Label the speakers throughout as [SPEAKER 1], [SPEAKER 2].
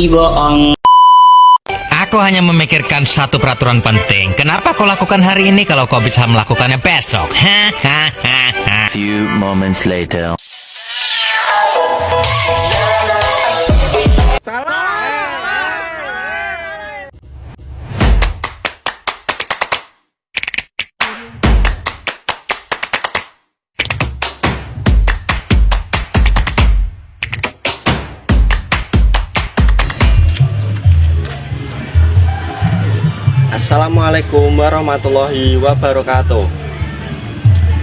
[SPEAKER 1] bohong.
[SPEAKER 2] Aku hanya memikirkan satu peraturan penting. Kenapa kau lakukan hari ini kalau kau bisa melakukannya besok?
[SPEAKER 3] Few moments later.
[SPEAKER 4] Assalamualaikum warahmatullahi wabarakatuh.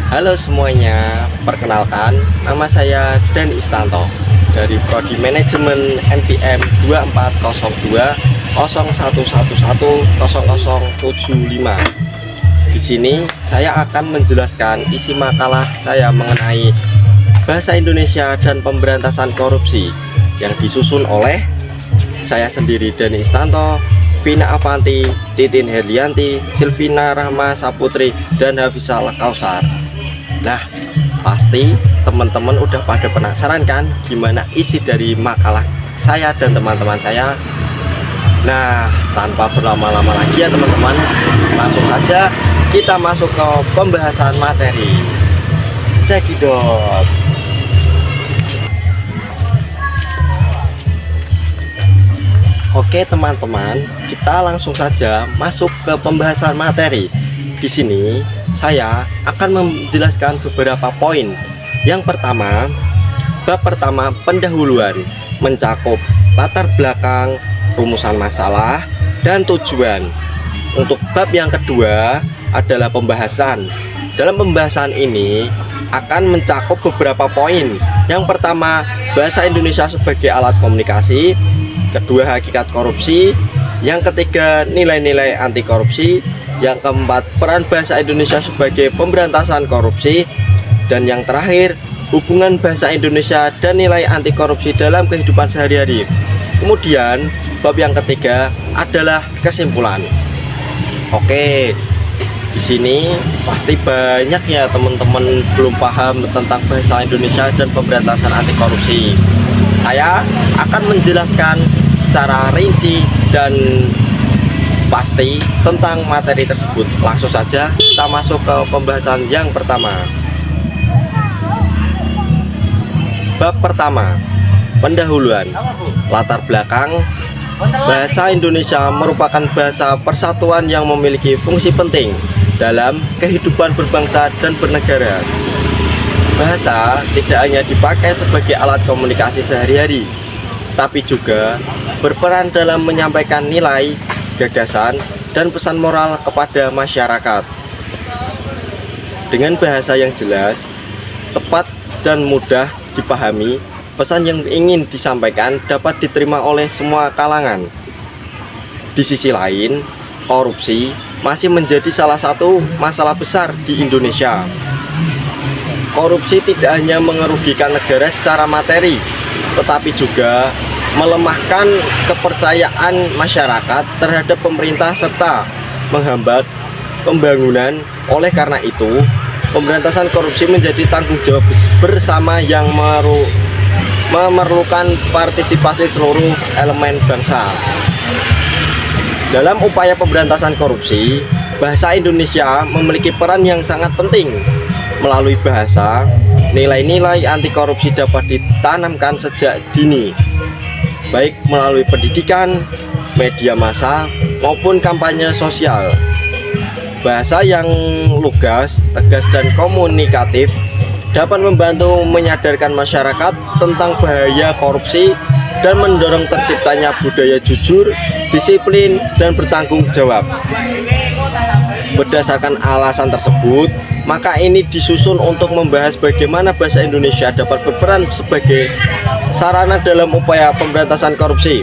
[SPEAKER 4] Halo semuanya, perkenalkan nama saya Dan Istanto dari Prodi Manajemen NPM 2402 01110075. Di sini saya akan menjelaskan isi makalah saya mengenai bahasa Indonesia dan pemberantasan korupsi yang disusun oleh saya sendiri, Dan Istanto, Vina Avanti, Titin Herlianti, Silvina Rahma Saputri, dan Hafizah Kausar. Nah, pasti teman-teman udah pada penasaran kan gimana isi dari makalah saya dan teman-teman saya. Nah, tanpa berlama-lama lagi ya teman-teman, langsung saja kita masuk ke pembahasan materi. Cekidot. Oke teman-teman, kita langsung saja masuk ke pembahasan materi. Di sini saya akan menjelaskan beberapa poin. Yang pertama, bab pertama pendahuluan, mencakup latar belakang, rumusan masalah, dan tujuan. Untuk bab yang kedua adalah pembahasan. Dalam pembahasan ini akan mencakup beberapa poin. Yang pertama, bahasa Indonesia sebagai alat komunikasi. Kedua, hakikat korupsi. Yang ketiga, nilai-nilai anti korupsi. Yang keempat, peran bahasa Indonesia sebagai pemberantasan korupsi. Dan yang terakhir, hubungan bahasa Indonesia dan nilai anti korupsi dalam kehidupan sehari-hari. Kemudian bab yang ketiga adalah kesimpulan. Oke, di sini pasti banyak ya teman-teman belum paham tentang bahasa Indonesia dan pemberantasan anti korupsi. Saya akan menjelaskan secara rinci dan pasti tentang materi tersebut. Langsung saja kita masuk ke pembahasan yang pertama. Bab pertama, pendahuluan, latar belakang. Bahasa Indonesia merupakan bahasa persatuan yang memiliki fungsi penting dalam kehidupan berbangsa dan bernegara. Bahasa tidak hanya dipakai sebagai alat komunikasi sehari-hari, tapi juga berperan dalam menyampaikan nilai, gagasan, dan pesan moral kepada masyarakat. Dengan bahasa yang jelas, tepat, dan mudah dipahami, pesan yang ingin disampaikan dapat diterima oleh semua kalangan. Di sisi lain, korupsi masih menjadi salah satu masalah besar di Indonesia. Korupsi tidak hanya mengerugikan negara secara materi, tetapi juga melemahkan kepercayaan masyarakat terhadap pemerintah serta menghambat pembangunan. Oleh karena itu, pemberantasan korupsi menjadi tanggung jawab bersama yang memerlukan partisipasi seluruh elemen bangsa. Dalam upaya pemberantasan korupsi, bahasa Indonesia memiliki peran yang sangat penting. Melalui bahasa, nilai-nilai anti korupsi dapat ditanamkan sejak dini, baik melalui pendidikan, media massa, maupun kampanye sosial. Bahasa yang lugas, tegas, dan komunikatif dapat membantu menyadarkan masyarakat tentang bahaya korupsi dan mendorong terciptanya budaya jujur, disiplin, dan bertanggung jawab. Berdasarkan alasan tersebut, maka ini disusun untuk membahas bagaimana bahasa Indonesia dapat berperan sebagai sarana dalam upaya pemberantasan korupsi.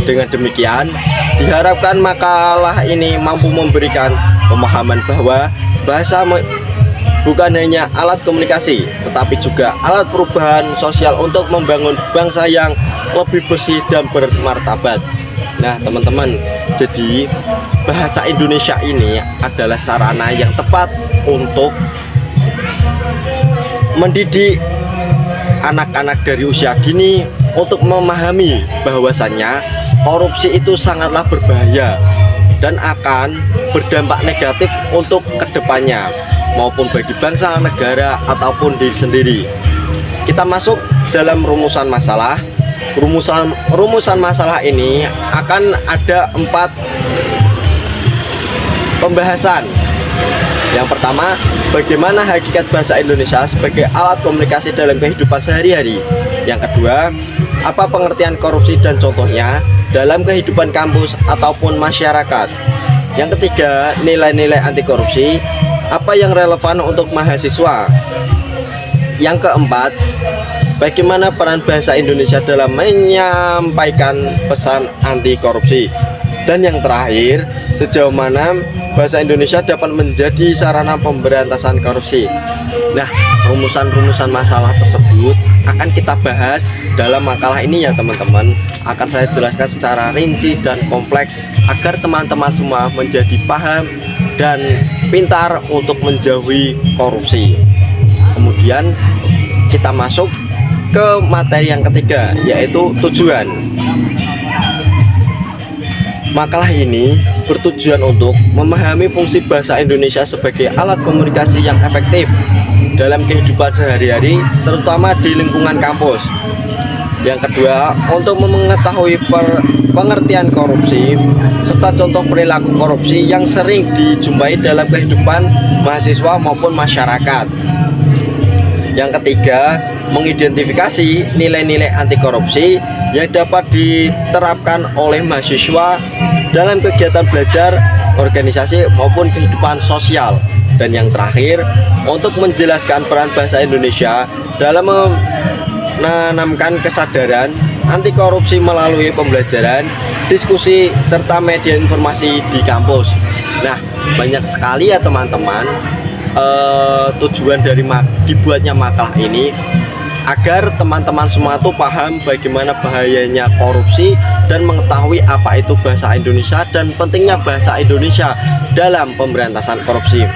[SPEAKER 4] Dengan demikian, diharapkan makalah ini mampu memberikan pemahaman bahwa bahasa bukan hanya alat komunikasi, tetapi juga alat perubahan sosial untuk membangun bangsa yang lebih bersih dan bermartabat. Nah teman-teman, jadi bahasa Indonesia ini adalah sarana yang tepat untuk mendidik anak-anak dari usia dini untuk memahami bahwasannya korupsi itu sangatlah berbahaya dan akan berdampak negatif untuk kedepannya maupun bagi bangsa, negara, ataupun diri sendiri. Kita masuk dalam rumusan masalah. Rumusan masalah ini akan ada 4 pembahasan. Yang pertama, bagaimana hakikat bahasa Indonesia sebagai alat komunikasi dalam kehidupan sehari-hari. Yang kedua, apa pengertian korupsi dan contohnya dalam kehidupan kampus ataupun masyarakat. Yang ketiga, nilai-nilai anti korupsi, apa yang relevan untuk mahasiswa. Yang keempat, bagaimana peran bahasa Indonesia dalam menyampaikan pesan anti korupsi. Dan yang terakhir, sejauh mana bahasa Indonesia dapat menjadi sarana pemberantasan korupsi. Nah, rumusan-rumusan masalah tersebut akan kita bahas dalam makalah ini ya teman-teman. Akan saya jelaskan secara rinci dan kompleks agar teman-teman semua menjadi paham dan pintar untuk menjauhi korupsi. Kemudian kita masuk ke materi yang ketiga, yaitu tujuan. Makalah ini bertujuan untuk memahami fungsi bahasa Indonesia sebagai alat komunikasi yang efektif dalam kehidupan sehari-hari, terutama di lingkungan kampus. Yang kedua, untuk mengetahui pengertian korupsi serta contoh perilaku korupsi yang sering dijumpai dalam kehidupan mahasiswa maupun masyarakat. Yang ketiga, mengidentifikasi nilai-nilai anti korupsi yang dapat diterapkan oleh mahasiswa dalam kegiatan belajar, organisasi maupun kehidupan sosial. Dan yang terakhir, untuk menjelaskan peran bahasa Indonesia dalam menanamkan kesadaran anti korupsi melalui pembelajaran, diskusi, serta media informasi di kampus. Nah, banyak sekali ya teman-teman tujuan dari dibuatnya makalah ini, agar teman-teman semua tuh paham bagaimana bahayanya korupsi dan mengetahui apa itu bahasa Indonesia dan pentingnya bahasa Indonesia dalam pemberantasan korupsi.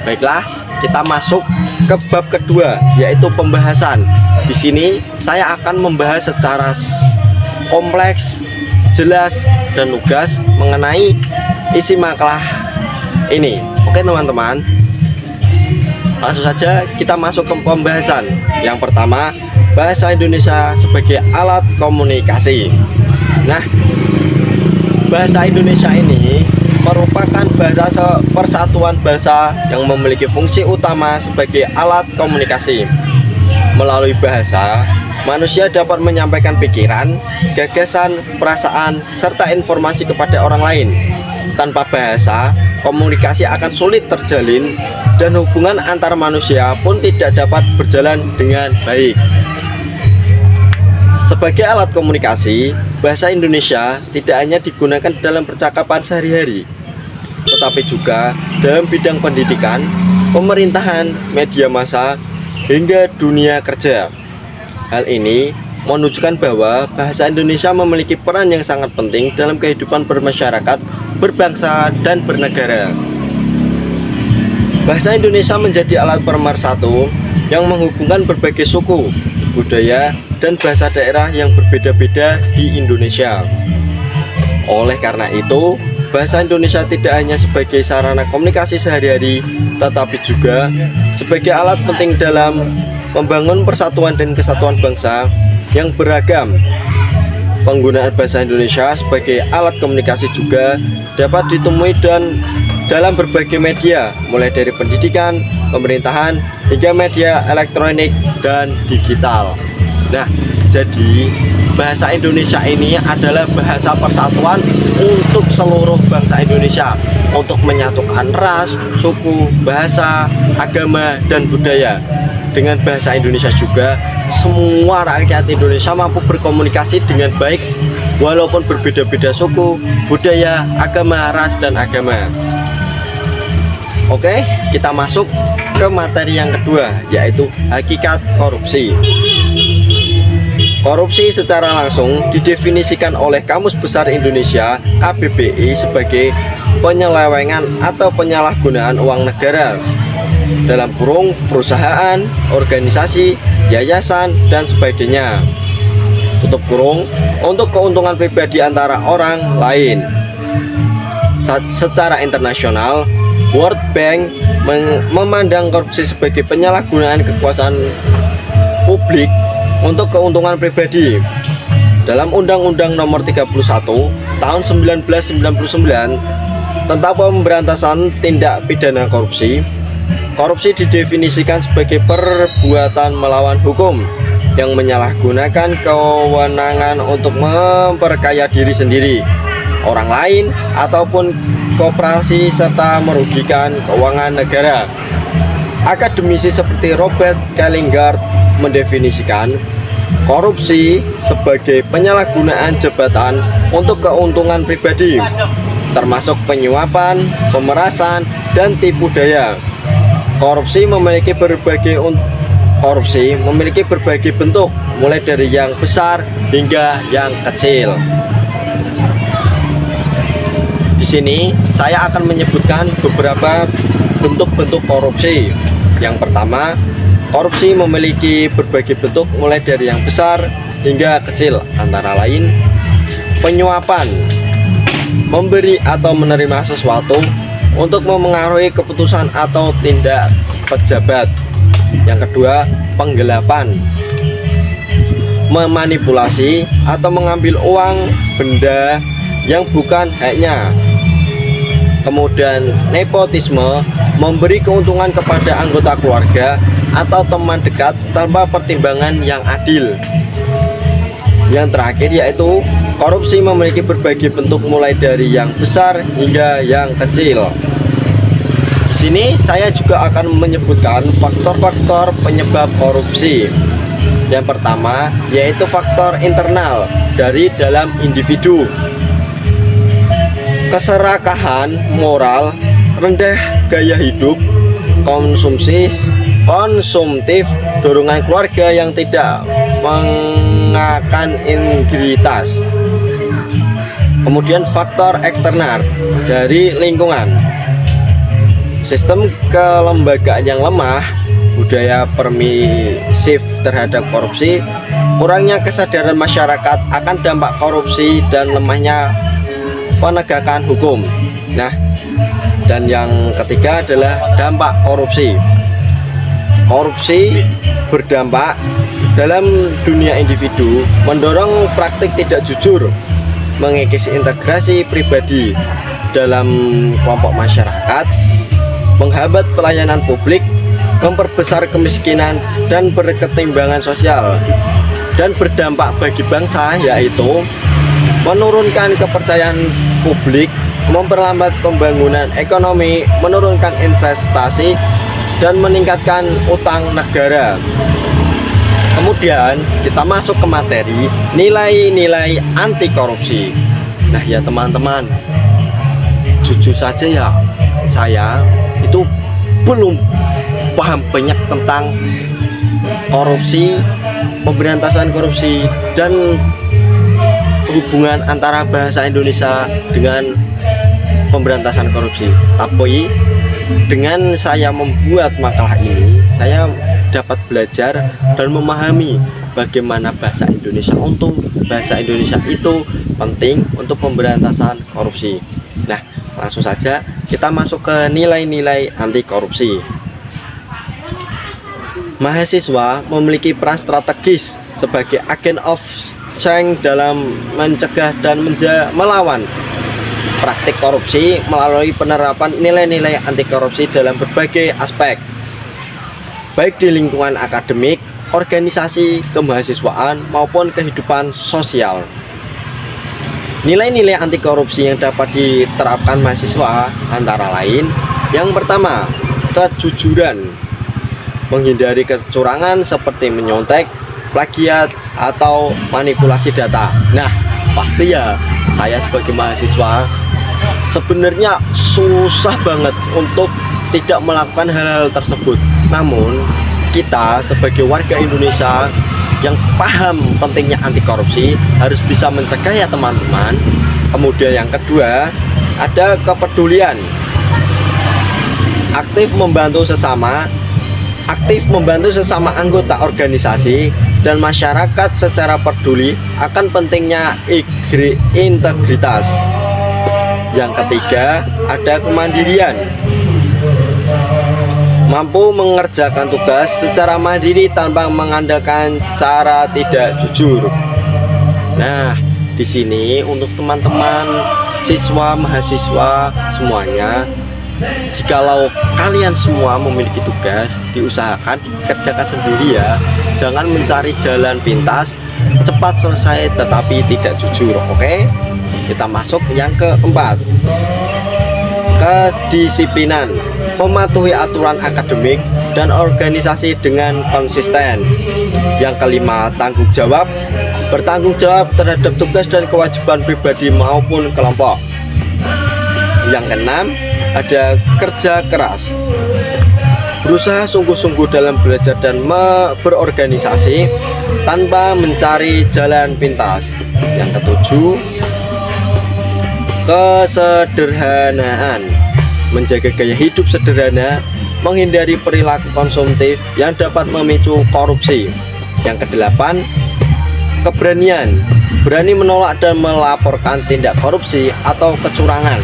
[SPEAKER 4] Baiklah, kita masuk ke bab kedua, yaitu pembahasan. Di sini saya akan membahas secara kompleks, jelas, dan lugas mengenai isi makalah ini. Oke teman-teman, langsung saja kita masuk ke pembahasan. Yang pertama, bahasa Indonesia sebagai alat komunikasi. Nah, bahasa Indonesia ini merupakan bahasa persatuan bangsa yang memiliki fungsi utama sebagai alat komunikasi. Melalui bahasa, manusia dapat menyampaikan pikiran, gagasan, perasaan, serta informasi kepada orang lain. Tanpa bahasa, komunikasi akan sulit terjalin dan hubungan antar manusia pun tidak dapat berjalan dengan baik. Sebagai alat komunikasi, bahasa Indonesia tidak hanya digunakan dalam percakapan sehari-hari, tetapi juga dalam bidang pendidikan, pemerintahan, media massa, hingga dunia kerja. Hal ini menunjukkan bahwa bahasa Indonesia memiliki peran yang sangat penting dalam kehidupan bermasyarakat, berbangsa, dan bernegara. Bahasa Indonesia menjadi alat pemersatu yang menghubungkan berbagai suku, budaya, dan bahasa daerah yang berbeda-beda di Indonesia. Oleh karena itu, bahasa Indonesia tidak hanya sebagai sarana komunikasi sehari-hari, tetapi juga sebagai alat penting dalam membangun persatuan dan kesatuan bangsa yang beragam. Penggunaan bahasa Indonesia sebagai alat komunikasi juga dapat ditemui dalam berbagai media, mulai dari pendidikan, pemerintahan, hingga media elektronik dan digital. Nah, jadi bahasa Indonesia ini adalah bahasa persatuan untuk seluruh bangsa Indonesia, untuk menyatukan ras, suku, bahasa, agama, dan budaya. Dengan bahasa Indonesia juga, semua rakyat Indonesia mampu berkomunikasi dengan baik walaupun berbeda-beda suku, budaya, agama, ras, dan agama. Oke, kita masuk ke materi yang kedua, yaitu hakikat korupsi. Korupsi secara langsung didefinisikan oleh Kamus Besar Indonesia KBBI sebagai penyelewengan atau penyalahgunaan uang negara dalam kurung perusahaan, organisasi, yayasan, dan sebagainya. Tutup kurung, untuk keuntungan pribadi antara orang lain. Secara internasional, World Bank memandang korupsi sebagai penyalahgunaan kekuasaan publik untuk keuntungan pribadi. Dalam Undang-Undang Nomor 31 Tahun 1999 tentang pemberantasan tindak pidana korupsi, korupsi didefinisikan sebagai perbuatan melawan hukum yang menyalahgunakan kewenangan untuk memperkaya diri sendiri, orang lain, ataupun koperasi serta merugikan keuangan negara. Akademisi seperti Robert Kallingard mendefinisikan korupsi sebagai penyalahgunaan jabatan untuk keuntungan pribadi, termasuk penyuapan, pemerasan, dan tipu daya. Korupsi memiliki berbagai bentuk, mulai dari yang besar hingga yang kecil. Di sini saya akan menyebutkan beberapa bentuk-bentuk korupsi. Yang pertama, korupsi memiliki berbagai bentuk, mulai dari yang besar hingga kecil, antara lain penyuapan, memberi atau menerima sesuatu untuk memengaruhi keputusan atau tindak pejabat. Yang kedua, penggelapan, memanipulasi atau mengambil uang benda yang bukan haknya. Kemudian nepotisme, memberi keuntungan kepada anggota keluarga atau teman dekat tanpa pertimbangan yang adil. Yang terakhir yaitu korupsi memiliki berbagai bentuk, mulai dari yang besar hingga yang kecil. Di sini saya juga akan menyebutkan faktor-faktor penyebab korupsi. Yang pertama yaitu faktor internal dari dalam individu. Keserakahan moral, rendah gaya hidup, konsumtif, dorongan keluarga yang tidak mengenakan integritas. Kemudian faktor eksternal dari lingkungan, sistem kelembagaan yang lemah, budaya permisif terhadap korupsi, kurangnya kesadaran masyarakat akan dampak korupsi, dan lemahnya penegakan hukum. Nah, dan yang ketiga adalah dampak korupsi. Korupsi berdampak dalam dunia individu, mendorong praktik tidak jujur, mengikis integrasi pribadi dalam kelompok masyarakat, menghambat pelayanan publik, memperbesar kemiskinan dan berketimbangan sosial, dan berdampak bagi bangsa, yaitu menurunkan kepercayaan publik, memperlambat pembangunan ekonomi, menurunkan investasi, dan meningkatkan utang negara. Kemudian kita masuk ke materi nilai-nilai anti korupsi. Nah ya teman-teman, jujur saja ya, saya itu belum paham banyak tentang korupsi, pemberantasan korupsi, dan hubungan antara bahasa Indonesia dengan pemberantasan korupsi. Tapi dengan saya membuat makalah ini, saya dapat belajar dan memahami bagaimana bahasa Indonesia itu penting untuk pemberantasan korupsi. Nah, langsung saja kita masuk ke nilai-nilai anti korupsi. Mahasiswa memiliki peran strategis sebagai agen of change dalam mencegah dan melawan praktik korupsi melalui penerapan nilai-nilai anti korupsi dalam berbagai aspek, baik di lingkungan akademik, organisasi, kemahasiswaan, maupun kehidupan sosial. Nilai-nilai anti korupsi yang dapat diterapkan mahasiswa antara lain: yang pertama, kejujuran, menghindari kecurangan seperti menyontek, plagiat, atau manipulasi data. Nah, pasti ya, saya sebagai mahasiswa sebenarnya susah banget untuk tidak melakukan hal-hal tersebut. Namun kita sebagai warga Indonesia yang paham pentingnya anti korupsi harus bisa mencegah ya teman-teman. Kemudian yang kedua, ada kepedulian, aktif membantu sesama aktif membantu sesama anggota organisasi dan masyarakat secara peduli akan pentingnya integritas. Yang ketiga, ada kemandirian. Mampu mengerjakan tugas secara mandiri tanpa mengandalkan cara tidak jujur. Nah, di sini untuk teman-teman siswa, mahasiswa semuanya, jikalau kalian semua memiliki tugas, diusahakan dikerjakan sendiri ya. Jangan mencari jalan pintas, cepat selesai tetapi tidak jujur. Oke? Kita masuk yang keempat. Kedisiplinan, mematuhi aturan akademik dan organisasi dengan konsisten. Yang kelima, tanggung jawab, bertanggung jawab terhadap tugas dan kewajiban pribadi maupun kelompok. Yang keenam, ada kerja keras, berusaha sungguh-sungguh dalam belajar dan berorganisasi tanpa mencari jalan pintas. Yang ketujuh, kesederhanaan, menjaga gaya hidup sederhana, menghindari perilaku konsumtif yang dapat memicu korupsi. Yang kedelapan, keberanian, berani menolak dan melaporkan tindak korupsi atau kecurangan.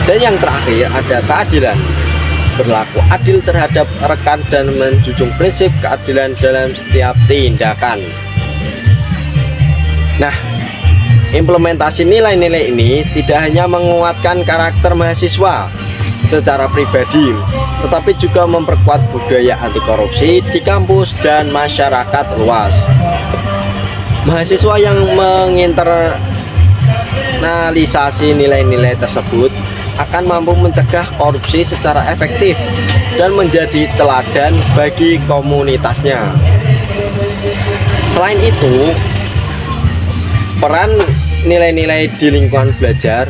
[SPEAKER 4] Dan yang terakhir ada keadilan, berlaku adil terhadap rekan dan menjunjung prinsip keadilan dalam setiap tindakan. Nah, implementasi nilai-nilai ini tidak hanya menguatkan karakter mahasiswa secara pribadi, tetapi juga memperkuat budaya anti korupsi di kampus dan masyarakat luas. Mahasiswa yang menginternalisasi nilai-nilai tersebut akan mampu mencegah korupsi secara efektif dan menjadi teladan bagi komunitasnya. Selain itu, peran nilai-nilai di lingkungan belajar,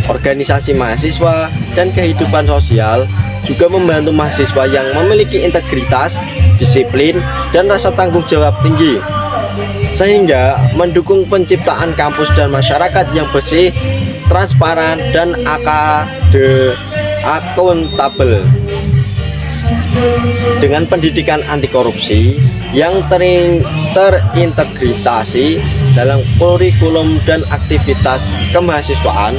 [SPEAKER 4] organisasi mahasiswa, dan kehidupan sosial juga membantu mahasiswa yang memiliki integritas, disiplin, dan rasa tanggung jawab tinggi, sehingga mendukung penciptaan kampus dan masyarakat yang bersih, transparan, dan akuntabel. Dengan pendidikan anti korupsi yang terintegrasi dalam kurikulum dan aktivitas kemahasiswaan,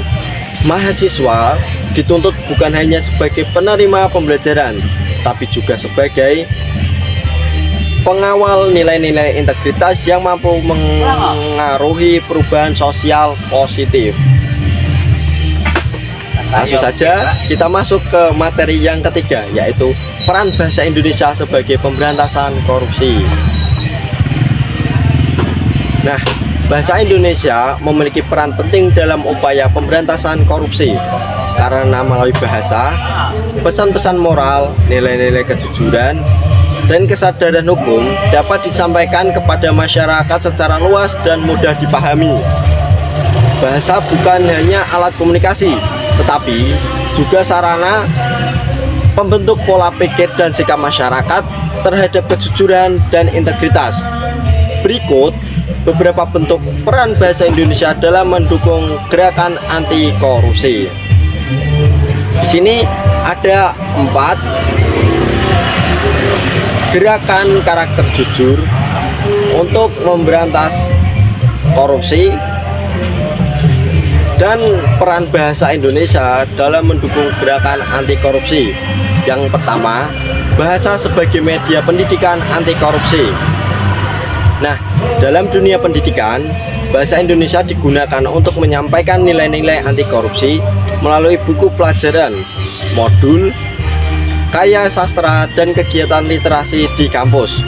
[SPEAKER 4] mahasiswa dituntut bukan hanya sebagai penerima pembelajaran, tapi juga sebagai pengawal nilai-nilai integritas yang mampu mengaruhi perubahan sosial positif. Langsung saja kita masuk ke materi yang ketiga, yaitu peran bahasa Indonesia sebagai pemberantasan korupsi. Nah, bahasa Indonesia memiliki peran penting dalam upaya pemberantasan korupsi karena melalui bahasa, pesan-pesan moral, nilai-nilai kejujuran, dan kesadaran hukum dapat disampaikan kepada masyarakat secara luas dan mudah dipahami. Bahasa bukan hanya alat komunikasi, tetapi juga sarana pembentuk pola pikir dan sikap masyarakat terhadap kejujuran dan integritas. Berikut beberapa bentuk peran bahasa Indonesia dalam mendukung gerakan anti korupsi. Di sini ada 4 gerakan karakter jujur untuk memberantas korupsi dan peran bahasa Indonesia dalam mendukung gerakan anti korupsi. Yang pertama, bahasa sebagai media pendidikan anti korupsi. Nah, dalam dunia pendidikan, bahasa Indonesia digunakan untuk menyampaikan nilai-nilai anti korupsi melalui buku pelajaran, modul, karya sastra, dan kegiatan literasi di kampus.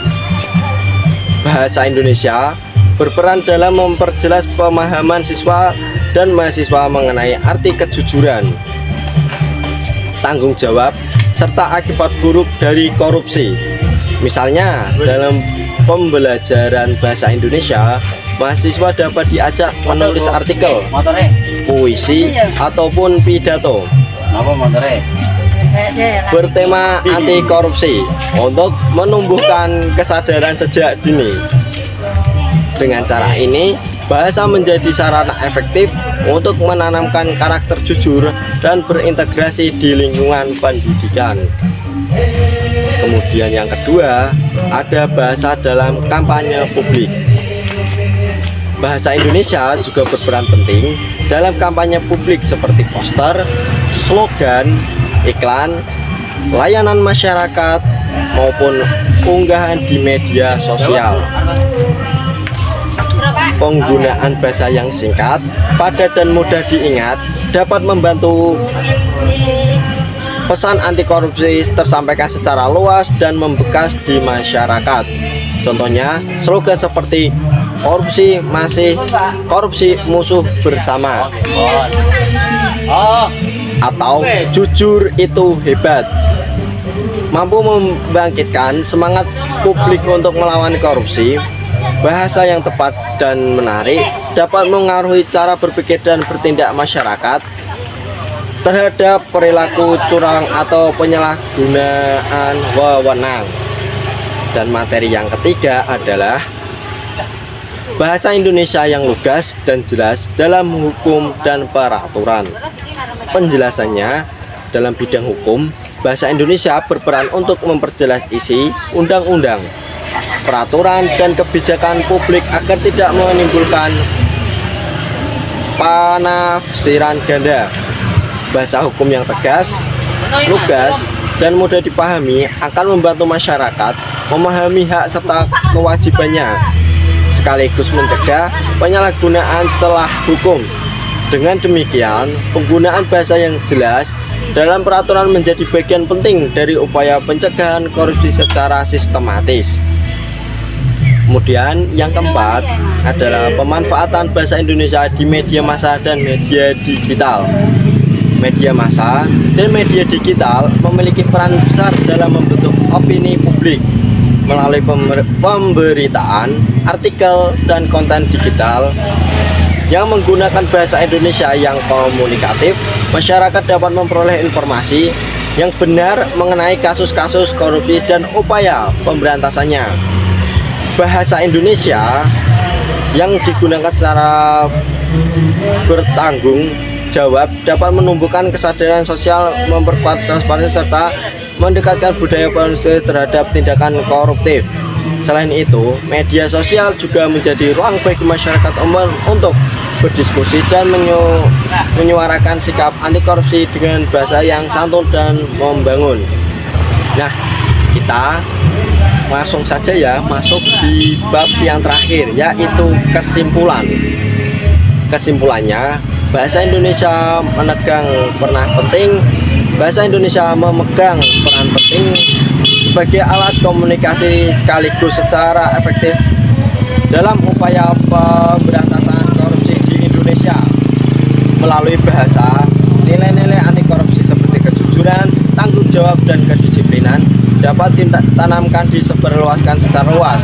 [SPEAKER 4] Bahasa Indonesia berperan dalam memperjelas pemahaman siswa dan mahasiswa mengenai arti kejujuran, tanggung jawab, serta akibat buruk dari korupsi. Misalnya, dalam pembelajaran bahasa Indonesia, mahasiswa dapat diajak menulis artikel, puisi, ataupun pidato bertema anti korupsi untuk menumbuhkan kesadaran sejak dini. Dengan cara ini, bahasa menjadi sarana efektif untuk menanamkan karakter jujur dan berintegrasi di lingkungan pendidikan. Kemudian yang kedua, ada bahasa dalam kampanye publik. Bahasa Indonesia juga berperan penting dalam kampanye publik seperti poster, slogan, iklan, layanan masyarakat, maupun unggahan di media sosial. Penggunaan bahasa yang singkat, padat dan mudah diingat dapat membantu pesan anti korupsi tersampaikan secara luas dan membekas di masyarakat. Contohnya, slogan seperti korupsi masih korupsi musuh bersama, atau jujur itu hebat, mampu membangkitkan semangat publik untuk melawan korupsi. Bahasa yang tepat dan menarik dapat mengaruhi cara berpikir dan bertindak masyarakat terhadap perilaku curang atau penyalahgunaan wewenang. Dan materi yang ketiga adalah bahasa Indonesia yang lugas dan jelas dalam hukum dan peraturan. Penjelasannya, dalam bidang hukum, bahasa Indonesia berperan untuk memperjelas isi undang-undang, peraturan, dan kebijakan publik agar tidak menimbulkan penafsiran ganda. Bahasa hukum yang tegas, lugas, dan mudah dipahami akan membantu masyarakat memahami hak serta kewajibannya, sekaligus mencegah penyalahgunaan celah hukum. Dengan demikian, penggunaan bahasa yang jelas dalam peraturan menjadi bagian penting dari upaya pencegahan korupsi secara sistematis. Kemudian yang keempat adalah pemanfaatan bahasa Indonesia di media massa dan media digital. Media massa dan media digital memiliki peran besar dalam membentuk opini publik melalui pemberitaan, artikel, dan konten digital yang menggunakan bahasa Indonesia yang komunikatif. Masyarakat dapat memperoleh informasi yang benar mengenai kasus-kasus korupsi dan upaya pemberantasannya. Bahasa Indonesia yang digunakan secara bertanggung jawab dapat menumbuhkan kesadaran sosial, memperkuat transparansi, serta mendekatkan budaya manusia terhadap tindakan koruptif. Selain itu, media sosial juga menjadi ruang bagi masyarakat umum untuk berdiskusi dan menyuarakan sikap anti korupsi dengan bahasa yang santun dan membangun. Nah, kita langsung saja ya masuk di bab yang terakhir, yaitu kesimpulan. Kesimpulannya, bahasa Indonesia bahasa Indonesia memegang peran penting sebagai alat komunikasi sekaligus secara efektif dalam upaya pemberantasan korupsi di Indonesia. Melalui bahasa, nilai-nilai anti korupsi seperti kejujuran, tanggung jawab, dan kedisiplinan dapat ditanamkan disebarluaskan secara luas,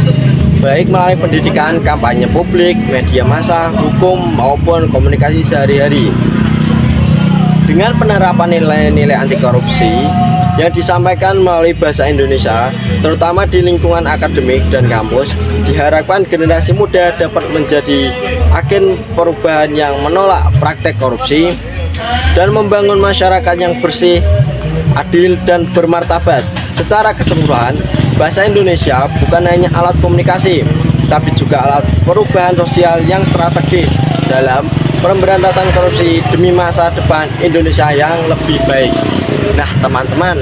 [SPEAKER 4] baik melalui pendidikan, kampanye publik, media massa, hukum, maupun komunikasi sehari-hari. Dengan penerapan nilai-nilai anti korupsi yang disampaikan melalui bahasa Indonesia, terutama di lingkungan akademik dan kampus, diharapkan generasi muda dapat menjadi agen perubahan yang menolak praktek korupsi dan membangun masyarakat yang bersih, adil, dan bermartabat. Secara keseluruhan, bahasa Indonesia bukan hanya alat komunikasi, tapi juga alat perubahan sosial yang strategis dalam pemberantasan korupsi demi masa depan Indonesia yang lebih baik. Nah, teman-teman,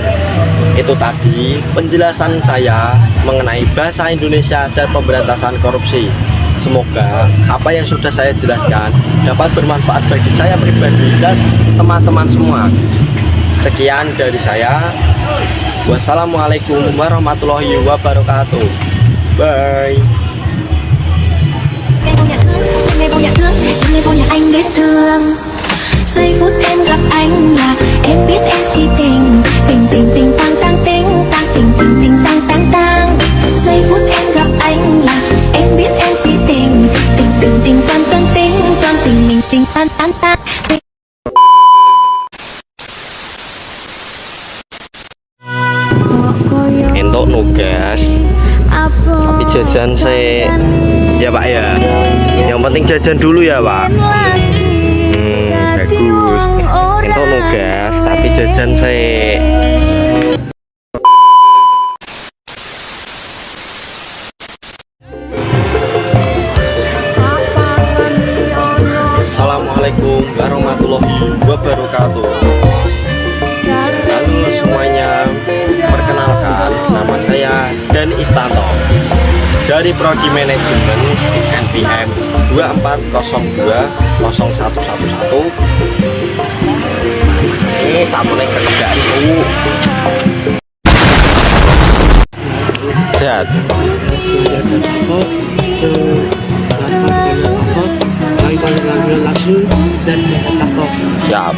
[SPEAKER 4] itu tadi penjelasan saya mengenai bahasa Indonesia dan pemberantasan korupsi. Semoga apa yang sudah saya jelaskan dapat bermanfaat bagi saya pribadi dan teman-teman semua. Sekian dari saya. Wassalamualaikum warahmatullahi wabarakatuh. Bye.
[SPEAKER 1] Ngày vô nhà thương, ngày vô nhà anh biết thương. Giây phút em gặp anh là em biết em si tình, tình tình tình tang tang tình, tang tình tình tình tang tang tang. Giây phút em gặp anh là em biết em si tình, tình tình tình toan toan tình, toan tình mình tình tan tan tan.
[SPEAKER 4] Entok nugas, tapi jajan saya ya Pak ya. Yang penting jajan dulu ya Pak. Bagus. Entok nugas, tapi jajan saya. warahmatullahi wabarakatuh. Halo semuanya, perkenalkan nama saya Dani Istanto dari Prodi Manajemen NPM 24020111. Ini satu lagi kerjaan dulu. Sehat. Siap.